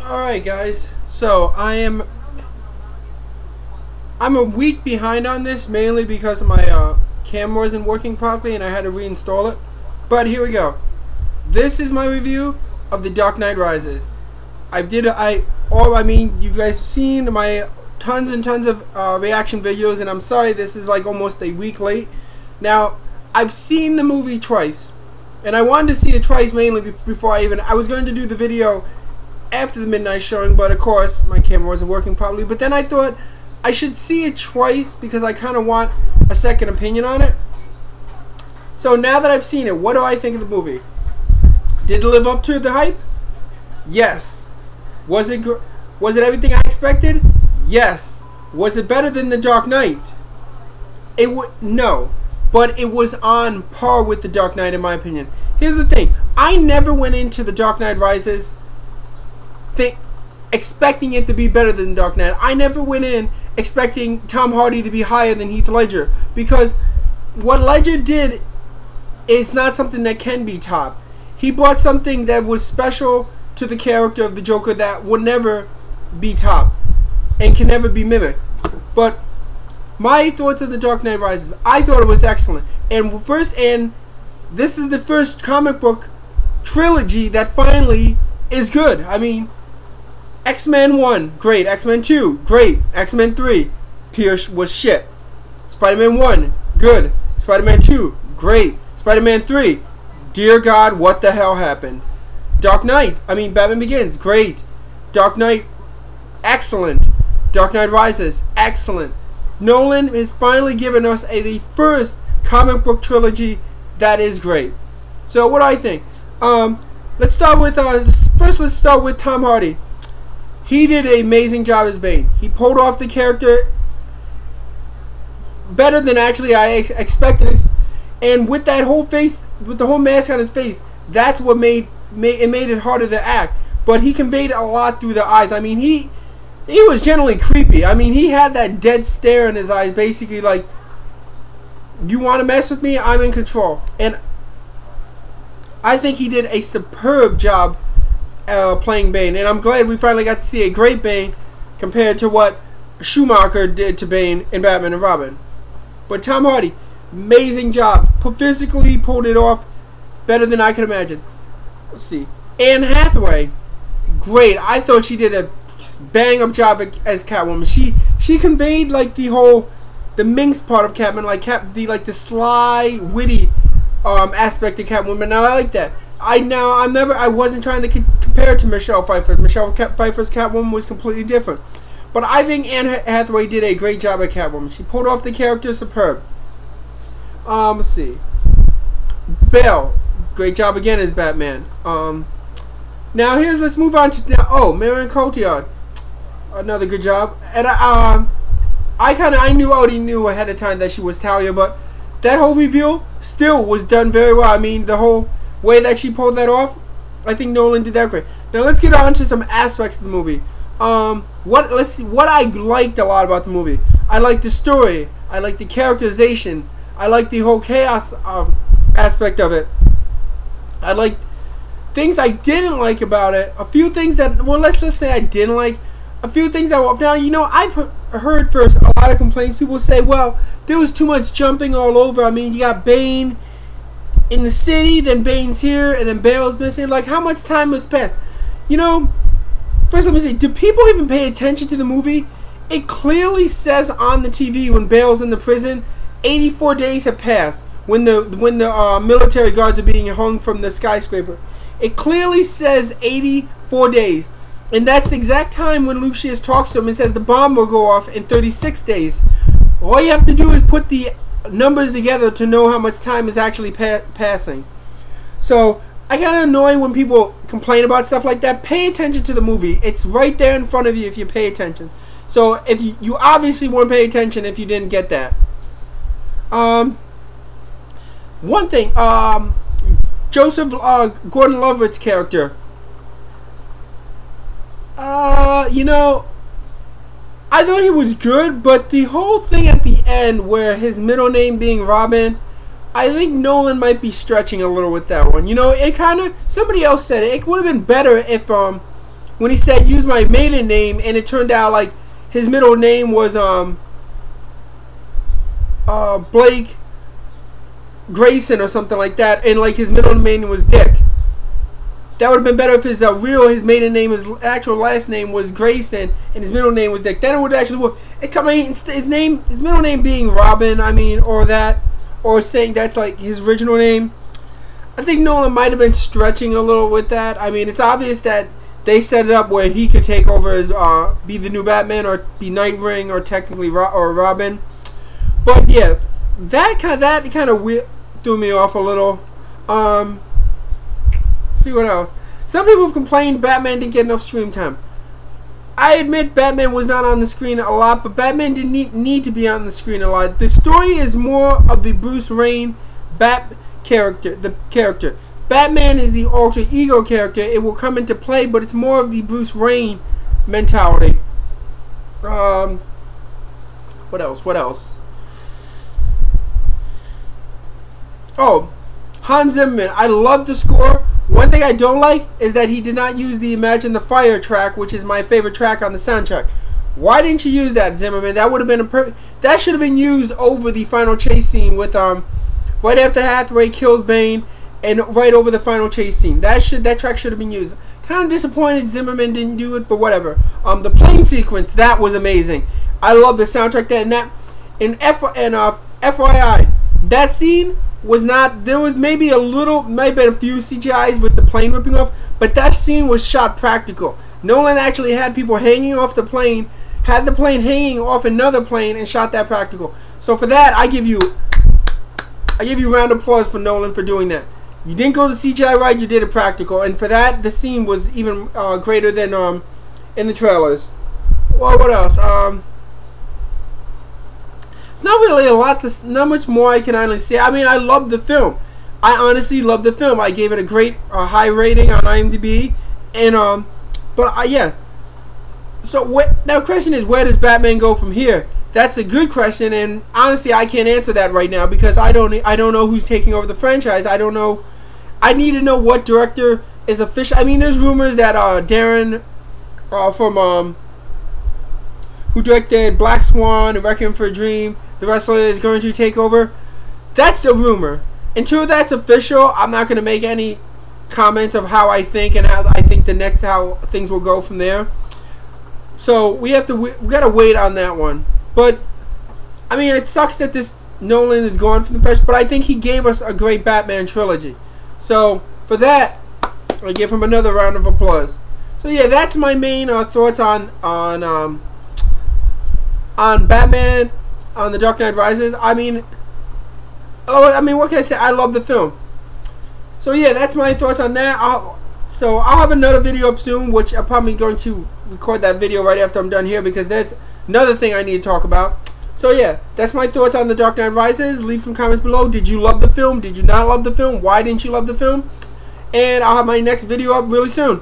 Alright guys, so I'm a week behind on this, mainly because my camera wasn't working properly and I had to reinstall it. But here we go. This is my review of The Dark Knight Rises. You guys have seen my tons and tons of reaction videos, and I'm sorry this is like almost a week late. Now, I've seen the movie twice, and I wanted to see it twice mainly before I was going to do the video after the midnight showing, but of course my camera wasn't working properly. But then I thought I should see it twice because I kind of want a second opinion on it. So now that I've seen it, what do I think of the movie? Did it live up to the hype? Yes. Was it everything I expected? Yes. Was it better than The Dark Knight? No, but it was on par with The Dark Knight in my opinion. Here's the thing: I never went into The Dark Knight Rises expecting it to be better than Dark Knight. I never went in expecting Tom Hardy to be higher than Heath Ledger, because what Ledger did is not something that can be topped. He brought something that was special to the character of the Joker that would never be topped and can never be mimicked. But my thoughts of The Dark Knight Rises, I thought it was excellent. And this is the first comic book trilogy that finally is good. I mean, X-Men 1, great. X-Men 2, great. X-Men 3, Pierce was shit. Spider-Man 1, good. Spider-Man 2, great. Spider-Man 3, dear God, what the hell happened? Batman Begins, great. Dark Knight, excellent. Dark Knight Rises, excellent. Nolan has finally given us the first comic book trilogy that is great. So what do I think? Let's start with Tom Hardy. He did an amazing job as Bane. He pulled off the character better than actually I expected. And with that whole face, with the whole mask on his face, that's what made it harder to act. But he conveyed a lot through the eyes. I mean, he was generally creepy. I mean, he had that dead stare in his eyes, basically like, you want to mess with me? I'm in control. And I think he did a superb job playing Bane, and I'm glad we finally got to see a great Bane compared to what Schumacher did to Bane in Batman and Robin. But Tom Hardy, amazing job. Physically pulled it off better than I could imagine. Let's see. Anne Hathaway, great. I thought she did a bang-up job as Catwoman. She conveyed like the minx part of Catwoman, like the sly, witty aspect of Catwoman. And I like that. I wasn't trying to compare it to Michelle Pfeiffer. Michelle Pfeiffer's Catwoman was completely different. But I think Anne Hathaway did a great job at Catwoman. She pulled off the character superb. Let's see. Bale, great job again as Batman. Now let's move on to Marion Cotillard, another good job. And I already knew ahead of time that she was Talia, but that whole reveal still was done very well. I mean, the whole way that she pulled that off, I think Nolan did that great. Now let's get on to some aspects of the movie. Let's see what I liked a lot about the movie. I liked the story. I liked the characterization. I liked the whole chaos aspect of it. I liked things I didn't like about it. A few things that, well, let's just say I didn't like. A few things that, now, you know, I've heard first a lot of complaints. People say, well, there was too much jumping all over. I mean, you got Bane in the city, then Bane's here, and then Bale's missing. Like, how much time has passed? You know, first let me say, do people even pay attention to the movie? It clearly says on the TV when Bale's in the prison, 84 days have passed when the military guards are being hung from the skyscraper. It clearly says 84 days. And that's the exact time when Lucius talks to him and says the bomb will go off in 36 days. All you have to do is put the numbers together to know how much time is actually passing. So I kind of annoy when people complain about stuff like that. Pay attention to the movie. It's right there in front of you if you pay attention. So if you obviously won't pay attention if you didn't get that. One thing, Joseph Gordon-Levitt's character. You know, I thought he was good, but the whole thing at the end where his middle name being Robin, I think Nolan might be stretching a little with that one. You know, it kind of, somebody else said it would have been better if when he said use my maiden name, and it turned out like his middle name was Blake Grayson or something like that, and like his middle name was Dick. That would have been better if his maiden name, his actual last name was Grayson, and his middle name was Dick. Then it would actually work. His middle name being Robin, I mean, or saying that's like his original name. I think Nolan might have been stretching a little with that. I mean, it's obvious that they set it up where he could take over as be the new Batman or be Nightwing or technically or Robin. But yeah, that kind of threw me off a little. See what else? Some people have complained Batman didn't get enough screen time. I admit Batman was not on the screen a lot, but Batman didn't need to be on the screen a lot. The story is more of the Bruce Wayne character. Batman is the alter ego character. It will come into play, but it's more of the Bruce Wayne mentality. What else? Oh, Hans Zimmer. I love the score. One thing I don't like is that he did not use the Imagine the Fire track, which is my favorite track on the soundtrack. Why didn't you use that, Zimmerman? That would have been that should have been used over the final chase scene with right after Hathaway kills Bane and right over the final chase scene. That track should have been used. Kind of disappointed Zimmerman didn't do it, but whatever. The plane sequence, that was amazing. I love the soundtrack FYI, that scene was not, there was maybe a few CGIs with the plane ripping off, but that scene was shot practical. Nolan actually had people hanging off the plane, had the plane hanging off another plane, and shot that practical. So for that, I give you round of applause for Nolan for doing that. You didn't go the CGI right, you did it practical, and for that, the scene was even greater than in the trailers. Well, what else? It's not really a lot. Not much more I can honestly say. I mean, I love the film. I honestly love the film. I gave it a great high rating on IMDb, and yeah. So now, question is, where does Batman go from here? That's a good question, and honestly, I can't answer that right now because I don't know who's taking over the franchise. I don't know. I need to know what director is official. I mean, there's rumors that Darren from who directed Black Swan and Requiem for a Dream, the wrestler, is going to take over. That's a rumor. Until that's official, I'm not going to make any comments of how I think and how I think how things will go from there. So we gotta wait on that one. But I mean, it sucks that this Nolan is gone from the franchise, but I think he gave us a great Batman trilogy. So for that, I give him another round of applause. So yeah, that's my main thoughts on Batman, on The Dark Knight Rises. I mean, what can I say? I love the film. So yeah, that's my thoughts on that. I'll have another video up soon, which I'm probably going to record that video right after I'm done here because there's another thing I need to talk about. So yeah, that's my thoughts on The Dark Knight Rises. Leave some comments below. Did you love the film? Did you not love the film? Why didn't you love the film? And I'll have my next video up really soon.